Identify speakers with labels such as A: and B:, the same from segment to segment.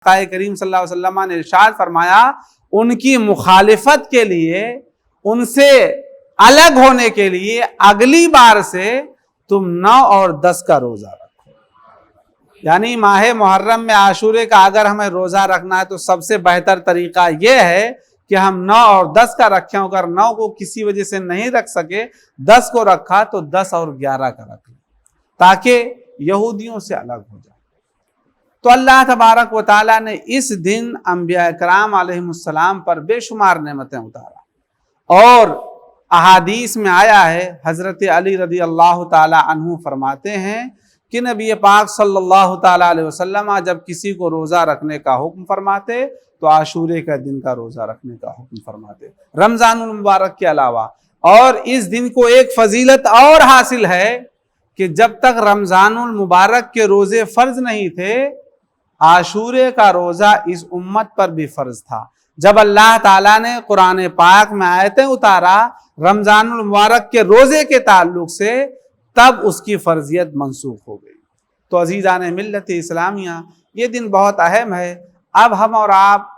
A: آقا کریم صلی اللہ علیہ وسلم نے ارشاد فرمایا ان کی مخالفت کے لیے، ان سے الگ ہونے کے لیے اگلی بار سے تم 9 اور 10 کا روزہ رکھو۔ یعنی ماہ محرم میں عاشورے کا اگر ہمیں روزہ رکھنا ہے تو سب سے بہتر طریقہ یہ ہے کہ ہم 9 اور 10 کا رکھیں۔ اگر 9 کو کسی وجہ سے نہیں رکھ سکے، 10 کو رکھا تو 10 اور 11 کا رکھ لیں تاکہ یہودیوں سے الگ ہو جائے۔ تو اللہ تبارک و تعالیٰ نے اس دن انبیاء کرام علیہ السلام پر بے شمار نعمتیں اتارا، اور احادیث میں آیا ہے، حضرت علی رضی اللہ تعالی عنہ فرماتے ہیں کہ نبی پاک صلی اللہ تعالی علیہ وسلم جب کسی کو روزہ رکھنے کا حکم فرماتے تو عاشورے کا دن کا روزہ رکھنے کا حکم فرماتے، رمضان المبارک کے علاوہ۔ اور اس دن کو ایک فضیلت اور حاصل ہے کہ جب تک رمضان المبارک کے روزے فرض نہیں تھے، عاشورے کا روزہ اس امت پر بھی فرض تھا۔ جب اللہ تعالیٰ نے قرآن پاک میں آیتیں اتارا رمضان المبارک کے روزے کے تعلق سے، تب اس کی فرضیت منسوخ ہو گئی۔ تو عزیزان ملت اسلامیہ، یہ دن بہت اہم ہے۔ اب ہم اور آپ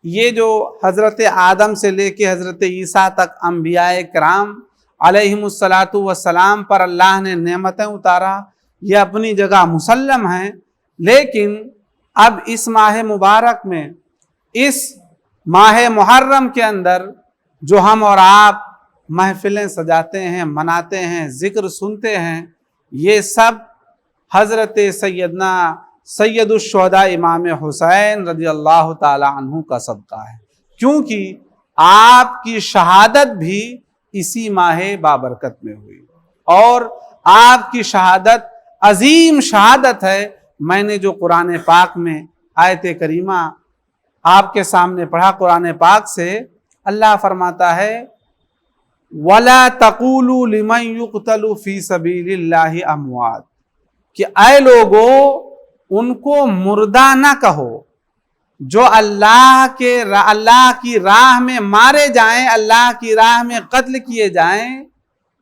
A: یہ جو حضرت آدم سے لے کے حضرت عیسیٰ تک انبیاء کرام علیہم الصلاۃ والسلام پر اللہ نے نعمتیں اتارا، یہ اپنی جگہ مسلم ہیں، لیکن اب اس ماہ مبارک میں، اس ماہ محرم کے اندر جو ہم اور آپ محفلیں سجاتے ہیں، مناتے ہیں، ذکر سنتے ہیں، یہ سب حضرت سیدنا سید الشہداء امام حسین رضی اللہ تعالی عنہ کا صدقہ ہے، کیونکہ آپ کی شہادت بھی اسی ماہ بابرکت میں ہوئی، اور آپ کی شہادت عظیم شہادت ہے۔ میں نے جو قرآن پاک میں آیت کریمہ آپ کے سامنے پڑھا، قرآن پاک سے اللہ فرماتا ہے وَلَا تَقُولُوا لِمَنْ يُقْتَلُ فِي سَبِيلِ اللَّهِ أَمْوَاتٍ، کہ اے لوگو ان کو مردہ نہ کہو جو اللہ کی راہ میں مارے جائیں، اللہ کی راہ میں قتل کیے جائیں۔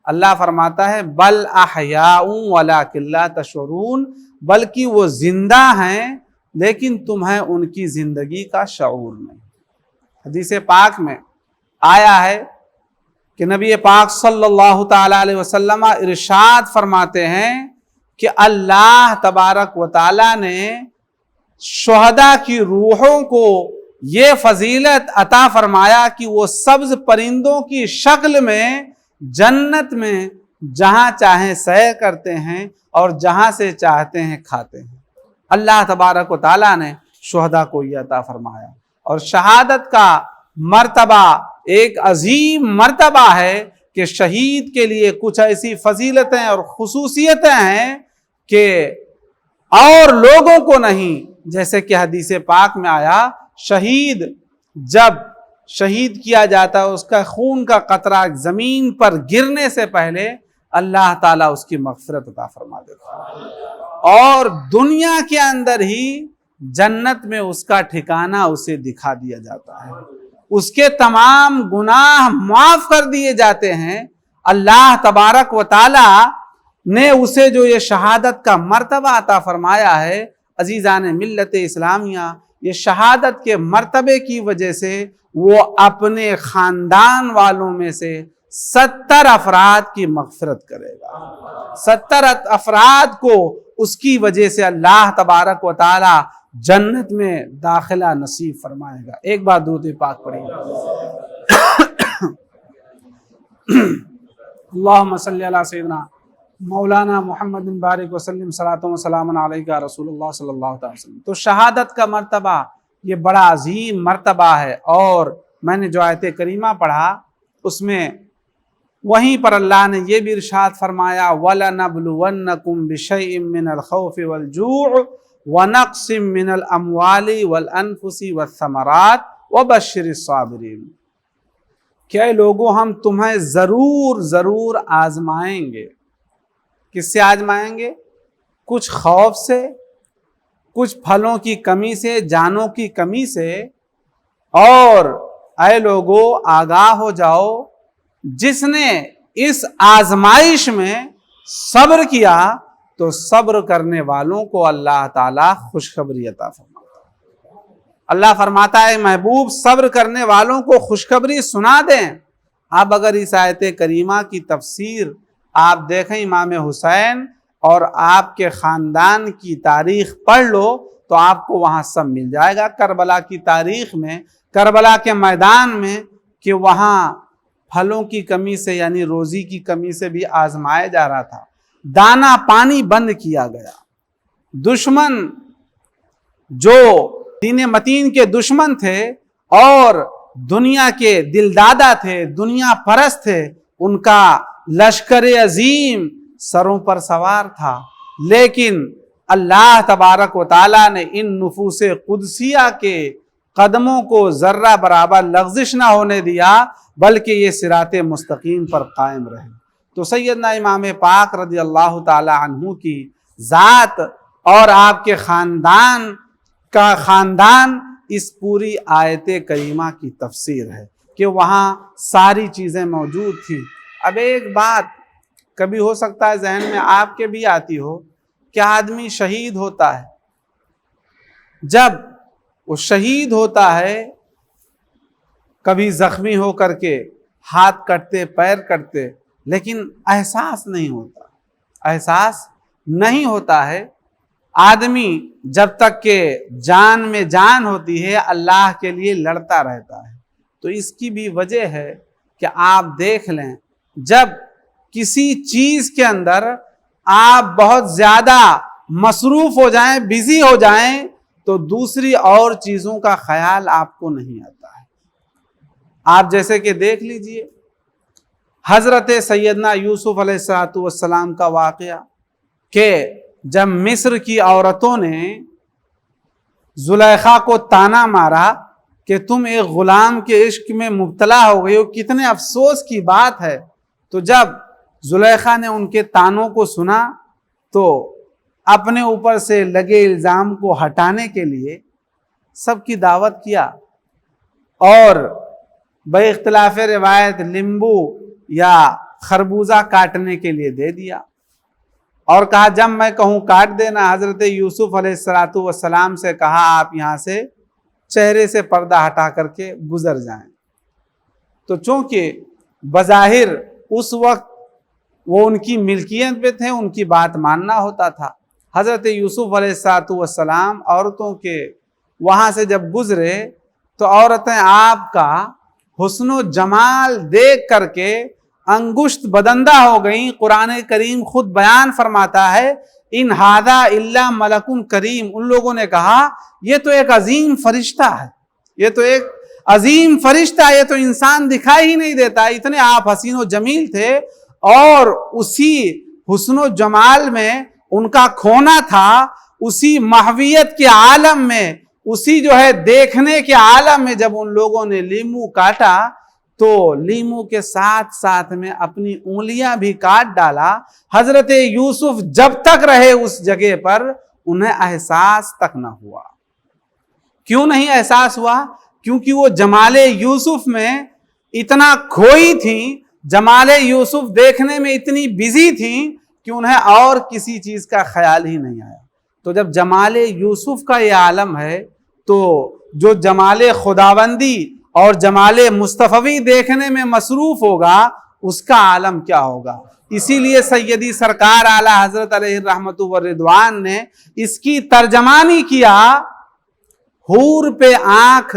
A: اللہ فرماتا ہے بل احیاء ولکن لا تشعرون، بلکہ وہ زندہ ہیں لیکن تمہیں ان کی زندگی کا شعور نہیں۔ حدیث پاک میں آیا ہے کہ نبی پاک صلی اللہ تعالی علیہ وسلم ارشاد فرماتے ہیں کہ اللہ تبارک و تعالی نے شہداء کی روحوں کو یہ فضیلت عطا فرمایا کہ وہ سبز پرندوں کی شکل میں جنت میں جہاں چاہیں سیر کرتے ہیں اور جہاں سے چاہتے ہیں کھاتے ہیں۔ اللہ تبارک و تعالیٰ نے شہداء کو یہ عطا فرمایا، اور شہادت کا مرتبہ ایک عظیم مرتبہ ہے کہ شہید کے لیے کچھ ایسی فضیلتیں اور خصوصیتیں ہیں کہ اور لوگوں کو نہیں۔ جیسے کہ حدیث پاک میں آیا، شہید جب شہید کیا جاتا ہے اس کا خون کا قطرہ زمین پر گرنے سے پہلے اللہ تعالیٰ اس کی مغفرت عطا فرما دیتا ہے، اور دنیا کے اندر ہی جنت میں اس کا ٹھکانہ اسے دکھا دیا جاتا ہے، اس کے تمام گناہ معاف کر دیے جاتے ہیں۔ اللہ تبارک و تعالی نے اسے جو یہ شہادت کا مرتبہ عطا فرمایا ہے، عزیزان ملت اسلامیہ، یہ شہادت کے مرتبے کی وجہ سے وہ اپنے خاندان والوں میں سے 70 افراد کی مغفرت کرے گا۔ 70 افراد کو اس کی وجہ سے اللہ تبارک و تعالی جنت میں داخلہ نصیب فرمائے گا۔ ایک بار درود پاک پڑھیں اللہم صلی علی سیدنا مولانا محمد بارک وسلم صلاۃ و سلام علیکہ رسول اللہ صلی اللہ علیہ وسلم۔ تو شہادت کا مرتبہ یہ بڑا عظیم مرتبہ ہے، اور میں نے جو آیت کریمہ پڑھا اس میں وہیں پر اللہ نے یہ بھی ارشاد فرمایا وَلَنَبْلُوَنَّكُمْ بِشَيْءٍ مِّنَ الْخَوْفِ وَالْجُوعِ وَنَقْصٍ مِّنَ الْأَمْوَالِ وَالْأَنفُسِ وَالثَّمَرَاتِ وَبَشِّرِ الصَّابِرِينَ، کہ اے لوگوں ہم تمہیں ضرور آزمائیں گے۔ کس سے آزمائیں گے؟ کچھ خوف سے، کچھ پھلوں کی کمی سے، جانوں کی کمی سے، اور اے لوگوں آگاہ ہو جاؤ جس نے اس آزمائش میں صبر کیا تو صبر کرنے والوں کو اللہ تعالیٰ خوشخبری عطا فرماتا ہے۔ اللہ فرماتا ہے محبوب صبر کرنے والوں کو خوشخبری سنا دیں۔ اب اگر اس آیت کریمہ کی تفسیر آپ دیکھیں امام حسین اور آپ کے خاندان کی تاریخ پڑھ لو تو آپ کو وہاں سب مل جائے گا، کربلا کی تاریخ میں، کربلا کے میدان میں، کہ وہاں پھلوں کی کمی سے یعنی روزی کی کمی سے بھی آزمایا جا رہا تھا، دانا پانی بند کیا گیا، دشمن جو دین متین کے دشمن تھے اور دنیا کے دلدادہ تھے، دنیا پرست تھے، ان کا لشکر عظیم سروں پر سوار تھا، لیکن اللہ تبارک و تعالیٰ نے ان نفوس قدسیہ کے قدموں کو ذرہ برابر لغزش نہ ہونے دیا، بلکہ یہ صراط مستقیم پر قائم رہے۔ تو سیدنا امام پاک رضی اللہ تعالی عنہ کی ذات اور آپ کے خاندان کا خاندان اس پوری آیت کریمہ کی تفسیر ہے کہ وہاں ساری چیزیں موجود تھی۔ اب ایک بات کبھی ہو سکتا ہے ذہن میں آپ کے بھی آتی ہو کہ آدمی شہید ہوتا ہے، جب وہ شہید ہوتا ہے کبھی زخمی ہو کر کے ہاتھ کٹتے پیر کٹتے، لیکن احساس نہیں ہوتا ہے۔ آدمی جب تک کہ جان میں جان ہوتی ہے اللہ کے لیے لڑتا رہتا ہے۔ تو اس کی بھی وجہ ہے کہ آپ دیکھ لیں جب کسی چیز کے اندر آپ بہت زیادہ مصروف ہو جائیں، بزی ہو جائیں، تو دوسری اور چیزوں کا خیال آپ کو نہیں آتا ہے۔ آپ جیسے کہ دیکھ لیجئے حضرت سیدنا یوسف علیہ السلام کا واقعہ کہ جب مصر کی عورتوں نے زلیخا کو تانا مارا کہ تم ایک غلام کے عشق میں مبتلا ہو گئی ہو، کتنے افسوس کی بات ہے، تو جب زلیخا نے ان کے تانوں کو سنا تو اپنے اوپر سے لگے الزام کو ہٹانے کے لیے سب کی دعوت کیا اور بے اختلاف روایت لیمبو یا خربوزہ کاٹنے کے لیے دے دیا اور کہا جب میں کہوں کاٹ دینا۔ حضرت یوسف علیہ السلام سے کہا آپ یہاں سے چہرے سے پردہ ہٹا کر کے گزر جائیں۔ تو چونکہ بظاہر اس وقت وہ ان کی ملکیت پہ تھے، ان کی بات ماننا ہوتا تھا۔ حضرت یوسف علیہ السلام عورتوں کے وہاں سے جب گزرے تو عورتیں آپ کا حسن و جمال دیکھ کر کے انگشت بدندہ ہو گئیں۔ قرآن کریم خود بیان فرماتا ہے ان ھذا الا ملک کریم، ان لوگوں نے کہا یہ تو ایک عظیم فرشتہ ہے، یہ تو ایک عظیم فرشتہ ہے، یہ تو انسان دکھائی ہی نہیں دیتا۔ اتنے آپ حسین و جمیل تھے اور اسی حسن و جمال میں ان کا کھونا تھا، اسی محویت کے عالم میں، اسی جو ہے دیکھنے کے عالم میں جب ان لوگوں نے لیمو کاٹا تو لیمو کے ساتھ ساتھ میں اپنی انگلیاں بھی کاٹ ڈالا۔ حضرت یوسف جب تک رہے اس جگہ پر انہیں احساس تک نہ ہوا۔ کیوں نہیں احساس ہوا؟ کیونکہ وہ جمال یوسف میں اتنا کھوئی تھیں، جمال یوسف دیکھنے میں اتنی بزی تھیں کہ انہیں اور کسی چیز کا خیال ہی نہیں آیا۔ تو جب جمال یوسف کا یہ عالم ہے تو جو جمال خداوندی اور جمال مصطفی دیکھنے میں مصروف ہوگا اس کا عالم کیا ہوگا۔ اسی لیے سیدی سرکار اعلیٰ حضرت علیہ الرحمت والرضوان نے اس کی ترجمانی کیا حور پہ آنکھ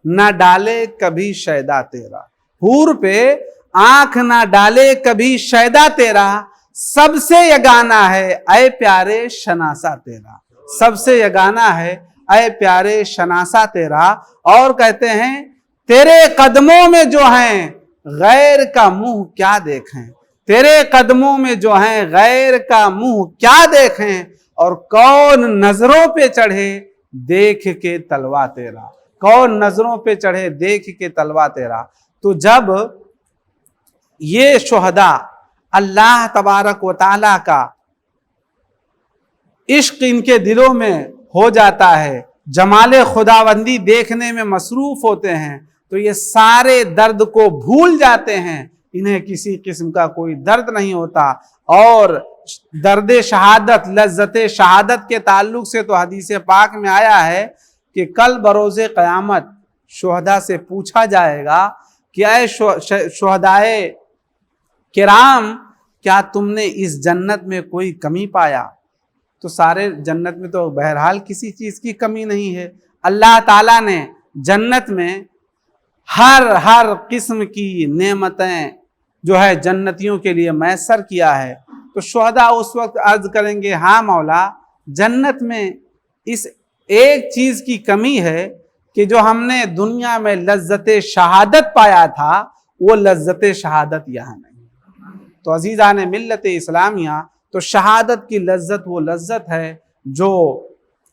A: نہ ڈالے کبھی شیدا تیرا، حور پہ آنکھ نہ ڈالے کبھی شیدا تیرا، سب سے یگانہ ہے اے پیارے شناسا تیرا، سب سے یگانہ ہے اے پیارے شناسا تیرا۔ اور کہتے ہیں تیرے قدموں میں جو ہیں غیر کا منہ کیا دیکھیں، تیرے قدموں میں جو ہیں غیر کا منہ کیا دیکھیں، اور کون نظروں پہ چڑھے دیکھ کے تلوا تیرا، کون نظروں پہ چڑھے دیکھ کے تلوا تیرا۔ تو جب یہ شہداء اللہ تبارک و تعالیٰ کا عشق ان کے دلوں میں ہو جاتا ہے، جمال خداوندی دیکھنے میں مصروف ہوتے ہیں، تو یہ سارے درد کو بھول جاتے ہیں، انہیں کسی قسم کا کوئی درد نہیں ہوتا۔ اور درد شہادت، لذت شہادت کے تعلق سے تو حدیث پاک میں آیا ہے کہ کل بروز قیامت شہداء سے پوچھا جائے گا کہ اے شہدائے کرام، کیا تم نے اس جنت میں کوئی کمی پایا؟ تو سارے جنت میں تو بہرحال کسی چیز کی کمی نہیں ہے۔ اللہ تعالیٰ نے جنت میں ہر قسم کی نعمتیں جو ہے جنتیوں کے لیے میسر کیا ہے۔ تو شہداء اس وقت عرض کریں گے ہاں مولا، جنت میں اس ایک چیز کی کمی ہے کہ جو ہم نے دنیا میں لذت شہادت پایا تھا وہ لذت شہادت یہاں نہیں۔ تو عزیزان ملت اسلامیہ، تو شہادت کی لذت وہ لذت ہے جو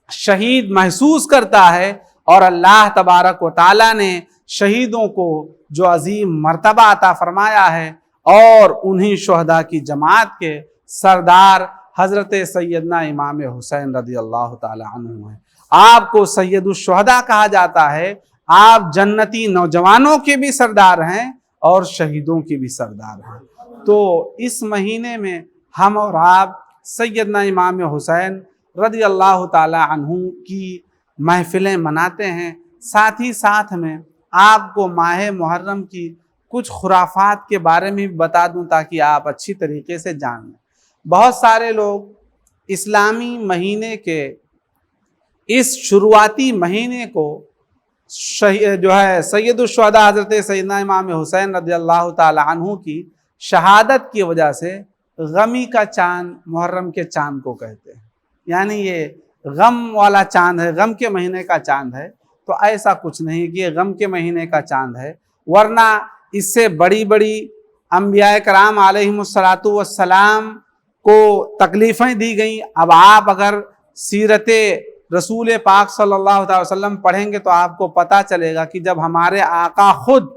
A: شہید محسوس کرتا ہے، اور اللہ تبارک و تعالیٰ نے شہیدوں کو جو عظیم مرتبہ عطا فرمایا ہے، اور انہی شہداء کی جماعت کے سردار حضرت سیدنا امام حسین رضی اللہ تعالی عنہ ہیں۔ آپ کو سید الشہداء کہا جاتا ہے۔ آپ جنتی نوجوانوں کے بھی سردار ہیں اور شہیدوں کے بھی سردار ہیں۔ تو اس مہینے میں ہم اور آپ سیدنا امام حسین رضی اللہ تعالی عنہ کی محفلیں مناتے ہیں۔ ساتھ ہی ساتھ میں آپ کو ماہ محرم کی کچھ خرافات کے بارے میں بتا دوں تاکہ آپ اچھی طریقے سے جان لیں۔ بہت سارے لوگ اسلامی مہینے کے اس شروعاتی مہینے کو جو ہے سید الشہداء حضرت سیدنا امام حسین رضی اللہ تعالی عنہ کی شہادت کی وجہ سے غمی کا چاند، محرم کے چاند کو کہتے ہیں، یعنی یہ غم والا چاند ہے، غم کے مہینے کا چاند ہے۔ تو ایسا کچھ نہیں کہ یہ غم کے مہینے کا چاند ہے، ورنہ اس سے بڑی بڑی انبیاء کرام علیہم السلام کو تکلیفیں دی گئیں۔ اب آپ اگر سیرت رسول پاک صلی اللہ علیہ وسلم پڑھیں گے تو آپ کو پتہ چلے گا کہ جب ہمارے آقا خود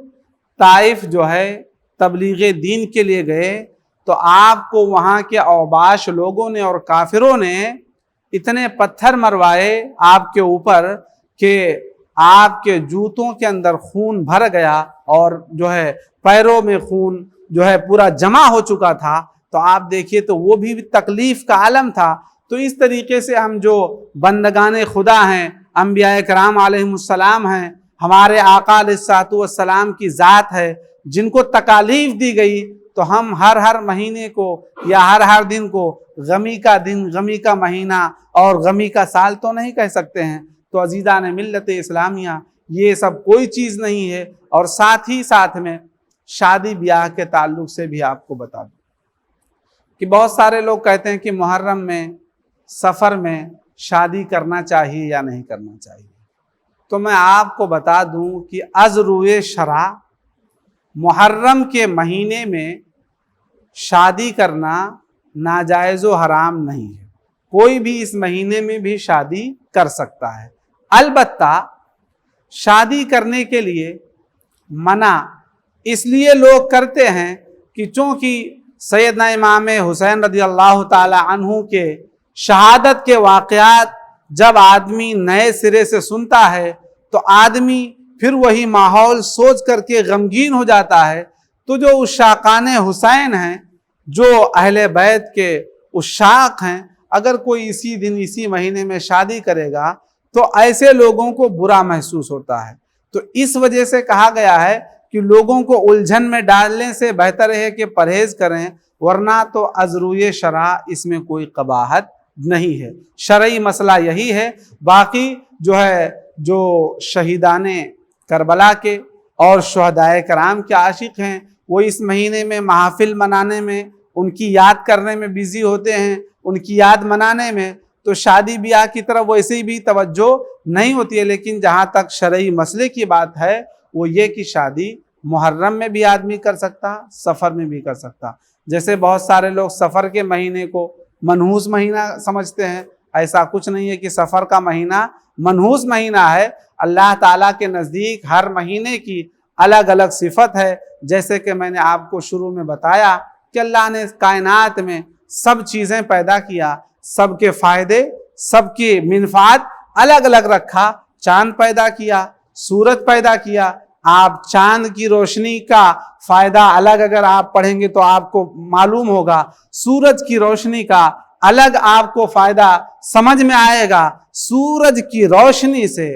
A: طائف جو ہے تبلیغ دین کے لیے گئے تو آپ کو وہاں کے اوباش لوگوں نے اور کافروں نے اتنے پتھر مروائے آپ کے اوپر کہ آپ کے جوتوں کے اندر خون بھر گیا، اور جو ہے پیروں میں خون جو ہے پورا جمع ہو چکا تھا۔ تو آپ دیکھیے تو وہ بھی تکلیف کا عالم تھا۔ تو اس طریقے سے ہم جو بندگان خدا ہیں، انبیاء کرام علیہم السلام ہیں، ہمارے آقا علیہ السلام کی ذات ہے، جن کو تکالیف دی گئی، تو ہم ہر مہینے کو یا ہر دن کو غمی کا دن، غمی کا مہینہ اور غمی کا سال تو نہیں کہہ سکتے ہیں۔ تو عزیزان ملت اسلامیہ، یہ سب کوئی چیز نہیں ہے۔ اور ساتھ ہی ساتھ میں شادی بیاہ کے تعلق سے بھی آپ کو بتا دوں کہ بہت سارے لوگ کہتے ہیں کہ محرم میں، سفر میں شادی کرنا چاہیے یا نہیں کرنا چاہیے۔ تو میں آپ کو بتا دوں کہ از روئے شرع محرم کے مہینے میں شادی کرنا ناجائز و حرام نہیں ہے۔ کوئی بھی اس مہینے میں بھی شادی کر سکتا ہے۔ البتہ شادی کرنے کے لیے منع اس لیے لوگ کرتے ہیں کہ چونکہ سیدنا امام حسین رضی اللہ تعالی عنہ کے شہادت کے واقعات جب آدمی نئے سرے سے سنتا ہے تو آدمی پھر وہی ماحول سوچ کر کے غمگین ہو جاتا ہے۔ تو جو عشاقان حسین ہیں، جو اہل بیت کے عشاق ہیں، اگر کوئی اسی دن اسی مہینے میں شادی کرے گا تو ایسے لوگوں کو برا محسوس ہوتا ہے۔ تو اس وجہ سے کہا گیا ہے کہ لوگوں کو الجھن میں ڈالنے سے بہتر ہے کہ پرہیز کریں، ورنہ تو از روئے شرع اس میں کوئی قباحت نہیں ہے۔ شرعی مسئلہ یہی ہے۔ باقی جو ہے جو شہیدان کربلا کے اور شہدائے کرام کے عاشق ہیں، وہ اس مہینے میں محافل منانے میں، ان کی یاد کرنے میں بزی ہوتے ہیں، ان کی یاد منانے میں، تو شادی بیاہ کی طرف ویسے بھی توجہ نہیں ہوتی ہے۔ لیکن جہاں تک شرعی مسئلے کی بات ہے وہ یہ کہ شادی محرم میں بھی آدمی کر سکتا، سفر میں بھی کر سکتا۔ جیسے بہت سارے لوگ سفر کے مہینے کو منحوس مہینہ سمجھتے ہیں، ایسا کچھ نہیں ہے کہ سفر کا مہینہ منحوس مہینہ ہے۔ اللہ تعالیٰ کے نزدیک ہر مہینے کی الگ الگ صفت ہے۔ جیسے کہ میں نے آپ کو شروع میں بتایا کہ اللہ نے کائنات میں سب چیزیں پیدا کیا، سب کے فائدے، سب کی منفعت الگ الگ رکھا۔ چاند پیدا کیا، سورج پیدا کیا۔ آپ چاند کی روشنی کا فائدہ الگ اگر آپ پڑھیں گے تو آپ کو معلوم ہوگا، سورج کی روشنی کا الگ آپ کو فائدہ سمجھ میں آئے گا۔ سورج کی روشنی سے